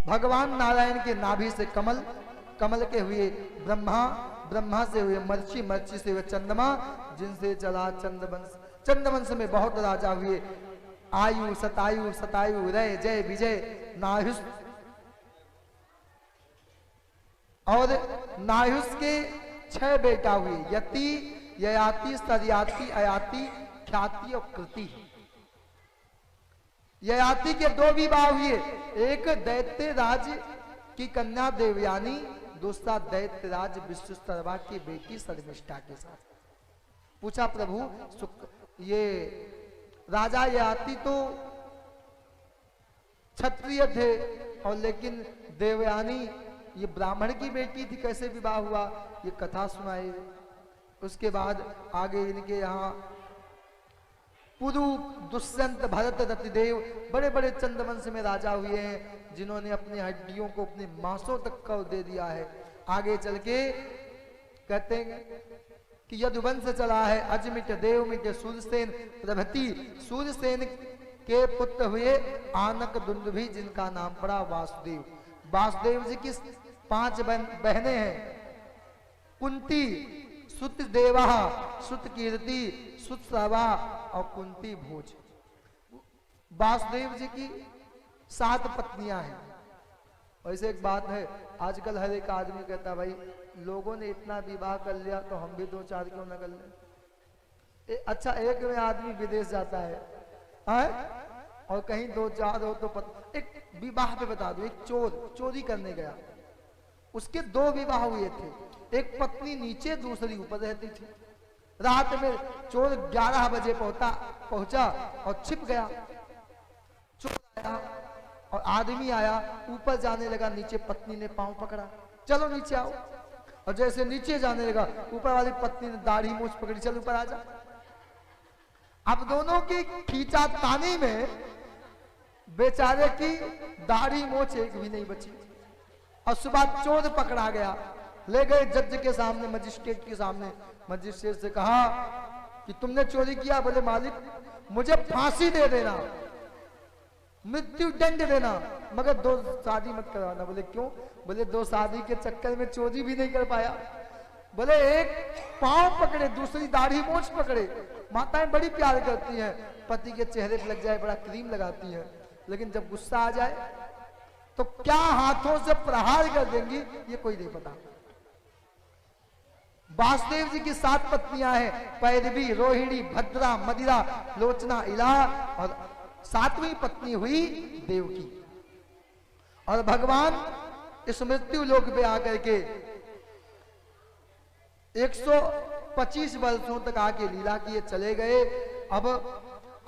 भगवान नारायण के नाभि से कमल, कमल के हुए ब्रह्मा, ब्रह्मा से हुए मर्ची, मर्ची से हुए चंद्रमा, जिनसे चला चंद्रवंश, चंद्रवंश में बहुत राजा हुए, आयु सतायु, सतायु रय जय विजय नायुष, और नायुष के 6 बेटा हुए, यति, ययाति, सरयाति, अयाति, ख्याति और कृति। ययाति के 2 विवाह हुए, एक दैत्य राज की कन्या देवयानी, दूसरा दैत्य राज विश्वस्तरवा की बेटी शर्मिष्ठा के साथ। पूछा प्रभु ये राजा ययाति तो क्षत्रिय थे, और लेकिन देवयानी ये ब्राह्मण की बेटी थी, कैसे विवाह हुआ, ये कथा सुनाए। उसके बाद आगे इनके यहाँ पुरु, दुष्यंत, भरत, रतिदेव, बड़े बड़े चंद्रवंश में राजा हुए हैं, जिन्होंने अपनी हड्डियों को अपने मांसों तक कर दे दिया है। आगे चल के कहते हैं कि यदुवंश चला है, अजमिट, देवमिट, सूर्यसेन प्रभृति। सूर्यसेन के पुत्र हुए आनक, दुंदुभि, जिनका नाम पड़ा वासुदेव। वासुदेव जी की 5 बहनें हैं, कुंती, सुत देवा, सुत कीर्ति, सुत सवा और कुंती भोज। वासुदेव जी की 7 पत्नियां हैं। वैसे एक बात है, आजकल हर एक आदमी कहता भाई लोगों ने इतना विवाह कर लिया तो हम भी 2-4 क्यों ना कर ले। अच्छा, एक में आदमी विदेश जाता है और कहीं 2-4 हो तो एक विवाह पे बता दो, एक चोर चोरी करने गया, उसके 2 विवाह हुए थे, एक पत्नी नीचे दूसरी ऊपर रहती थी। रात में चोर 11 बजे पहुंचा और छिप गया। चोर आया और आदमी आया, ऊपर जाने लगा, नीचे पत्नी ने पांव पकड़ा, चलो नीचे आओ। और जैसे नीचे जाने लगा, ऊपर वाली पत्नी ने दाढ़ी मूछ पकड़ी, चल ऊपर आ जा। अब दोनों की खींचातानी में बेचारे की दाढ़ी मूछ एक भी नहीं बची। और सुबह चोर पकड़ा गया, ले गए जज के सामने, मजिस्ट्रेट के सामने। मजिस्ट्रेट से कहा कि तुमने चोरी किया। बोले मालिक मुझे फांसी दे देना, मृत्यु दंड देना, मगर 2 शादी मत करवाना। बोले क्यों? बोले 2 शादी के चक्कर में चोरी भी नहीं कर पाया। बोले एक पांव पकड़े, दूसरी दाढ़ी मूछ पकड़े। माताएं बड़ी प्यार करती हैं, पति के चेहरे पे लग जाए बड़ा क्रीम लगाती हैं, लेकिन जब गुस्सा आ जाए तो क्या हाथों से प्रहार कर देंगी ये कोई नहीं पता। वासुदेव जी की 7 पत्नियां हैं, पैरवी, रोहिणी, भद्रा, मदिरा, लोचना, इला, और 7वीं पत्नी हुई देवकी। और भगवान इस मृत्यु लोक पे आकर के 125 वर्षों तक आके लीला किए चले गए। अब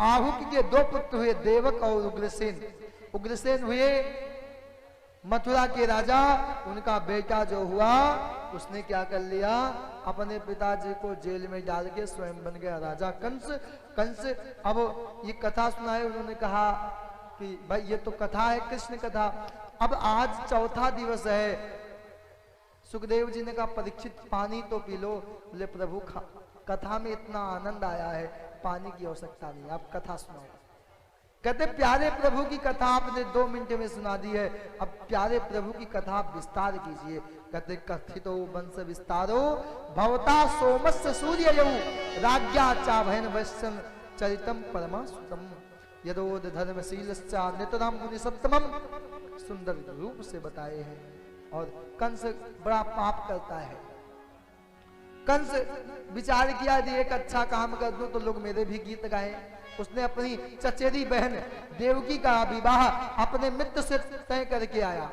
आहुक के 2 पुत्र हुए, देवक और उग्रसेन। उग्रसेन हुए मथुरा के राजा, उनका बेटा जो हुआ उसने क्या कर लिया, अपने पिताजी को जेल में डाल के स्वयं बन गया राजा कंस। कंस अब ये कथा सुनाए, उन्होंने कहा कि भाई ये तो कथा है, कृष्ण कथा। अब आज 4था दिवस है। सुखदेव जी ने कहा परीक्षित पानी तो पी लो। बोले प्रभु कथा में इतना आनंद आया है, पानी की आवश्यकता नहीं, आप कथा सुनाओ। कहते प्यारे प्रभु की कथा आपने 2 मिनट में सुना दी है, अब प्यारे प्रभु की कथा आप विस्तार कीजिए। कहते कथितो वंश विस्तारो भवता सोमस्य सूर्ययौ राज्ञा चाभयन वैश्यन चरितम परमासुतम यदोद धर्मशीलश्चा नितराम मुनि सप्तमम। सुंदर रूप से बताए हैं। और कंस बड़ा पाप करता है। कंस विचार किया यदि एक अच्छा काम कर दूं तो लोग मेरे भी गीत गाएं। उसने अपनी चचेरी बहन देवकी का विवाह अपने मित्र से तय करके आया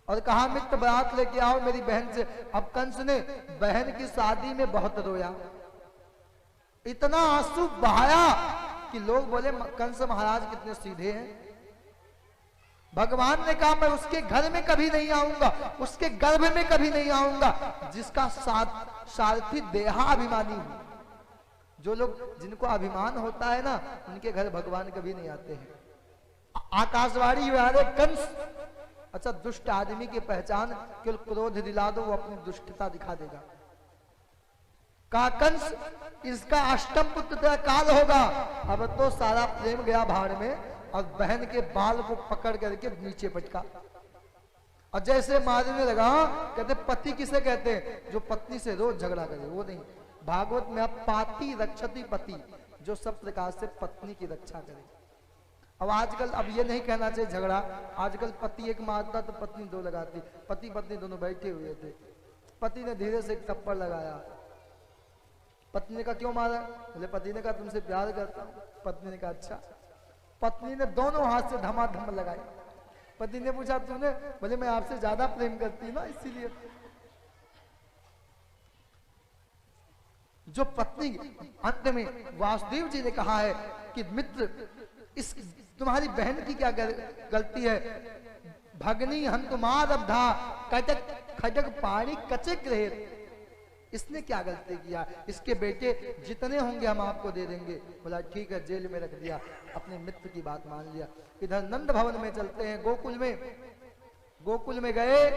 और कहा मित्र बारात लेके आओ मेरी बहन से। अब कंस ने बहन की शादी में बहुत रोया, इतना आंसू बहाया कि लोग बोले कंस महाराज कितने सीधे हैं। भगवान ने कहा मैं उसके घर में कभी नहीं आऊंगा, उसके गर्भ में कभी नहीं आऊंगा जिसका सारथी देहाभिमानी हो। जो लोग जिनको अभिमान होता है ना उनके घर भगवान कभी नहीं आते हैं। आकाशवाणी अरे कंस, अच्छा दुष्ट आदमी की पहचान केवल क्रोध दिला दो, वो अपनी दुष्टता दिखा देगा। कहा कंस इसका अष्टम पुत्र तेरा काल होगा। अब तो सारा प्रेम गया भाड़ में, और बहन के बाल को पकड़ करके नीचे पटका और जैसे मारने लगा। कहते पति किसे कहते हैं? जो पत्नी से रोज झगड़ा करे, वो नहीं। भागवत में अब पाति रक्षति पति, जो सब प्रकार से पत्नी की रक्षा करे। अब आजकल अब ये नहीं कहना चाहिए झगड़ा, आजकल पति एक मारता तो पत्नी दो लगाती। पति पत्नी दोनों बैठे हुए थे, पति ने धीरे से एक थप्पड़ लगाया। पत्नी ने कहा क्यों मारा? बोले पति ने कहा तुमसे प्यार करता हूं। पत्नी ने कहा अच्छा। पत्नी ने दोनों हाथ से धमाधम लगाई। पति ने पूछा तूने? बोले मैं आपसे ज्यादा प्रेम करती ना, इसीलिए। जो पत्नी, अंत में वासुदेव जी ने कहा है कि मित्र, इस तुम्हारी बहन की क्या गलती है? भगनी हंतुमार अबधा कटक खटक पानी कचक रहे, इसने क्या गलती किया? इसके बेटे जितने होंगे हम आपको दे देंगे। बोला ठीक है, जेल में रख दिया, अपने मित्र की बात मान लिया। इधर नंद भवन में चलते हैं, गोकुल में। गोकुल में गए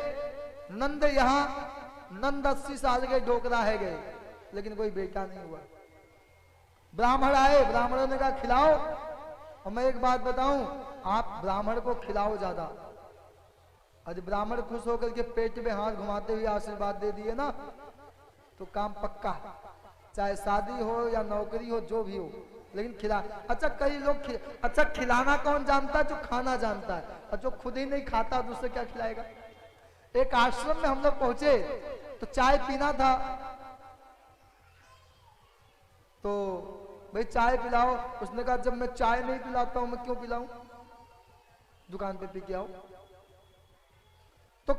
नंद, यहाँ नंद 80 साल के डोकरा है गए, लेकिन कोई बेटा नहीं हुआ। ब्राह्मण आए, ब्राह्मणों ने कहा खिलाओ। और मैं एक बात बताऊं, आप ब्राह्मण को खिलाओ ज्यादा, अरे ब्राह्मण खुश होकर के पेट में हाथ घुमाते हुए आशीर्वाद दे दिए ना, तो काम पक्का। चाहे शादी हो या नौकरी हो, जो भी हो, लेकिन खिला। अच्छा कई लोग अच्छा खिलाना कौन जानता है? जो खाना जानता है। और जो खुद ही नहीं खाता दूसरे क्या खिलाएगा? एक आश्रम में हम लोग पहुंचे तो चाय पीना था, तो भाई चाय पिलाओ। उसने कहा जब मैं चाय नहीं पिलाता हूं मैं क्यों पिलाऊं, दुकान पे पी के आओ। तो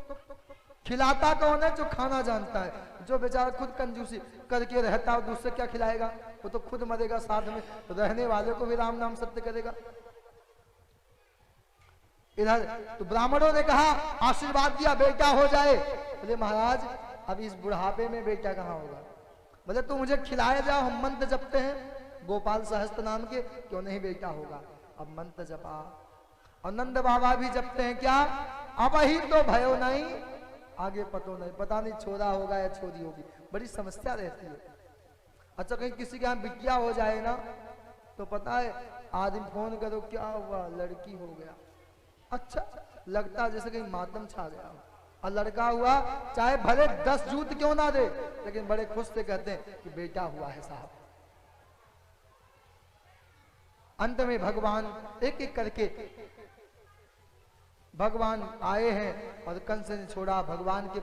खिलाता कौन है? जो खाना जानता है। जो बेचारा खुद कंजूसी करके रहता है, दूसरे क्या खिलाएगा? वो तो खुद मरेगा, साथ में रहने वाले को भी राम नाम सत्य करेगा। इधर तो ब्राह्मणों ने कहा, आशीर्वाद दिया बेटा हो जाए। बोले महाराज अब इस बुढ़ापे में बेटा कहाँ होगा? बोले तू मुझे खिलाया जाओ, हम मंत्र जपते हैं गोपाल सहस्त्र नाम के, क्यों नहीं बेटा होगा? अब मंत्र जपा। और नंद बाबा भी जपते हैं क्या? अब ही तो भयो नहीं, आगे पतो नहीं, पता नहीं छोरा होगा या छोरी होगी, बड़ी समस्या रहती है। अच्छा कहीं किसी के यहाँ बिटिया हो जाए ना, तो पता है आदमी फोन करो क्या हुआ, लड़की हो गया। अच्छा लगता जैसे कहीं मातम छा गया। और लड़का हुआ चाहे भले 10 जूत क्यों ना दे, लेकिन बड़े खुश से कहते हैं कि बेटा हुआ है साहब। अंत में भगवान एक एक करके भगवान आए हैं और कंस ने छोड़ा। भगवान के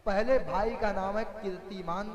पहले भाई का नाम है कीर्तिमान,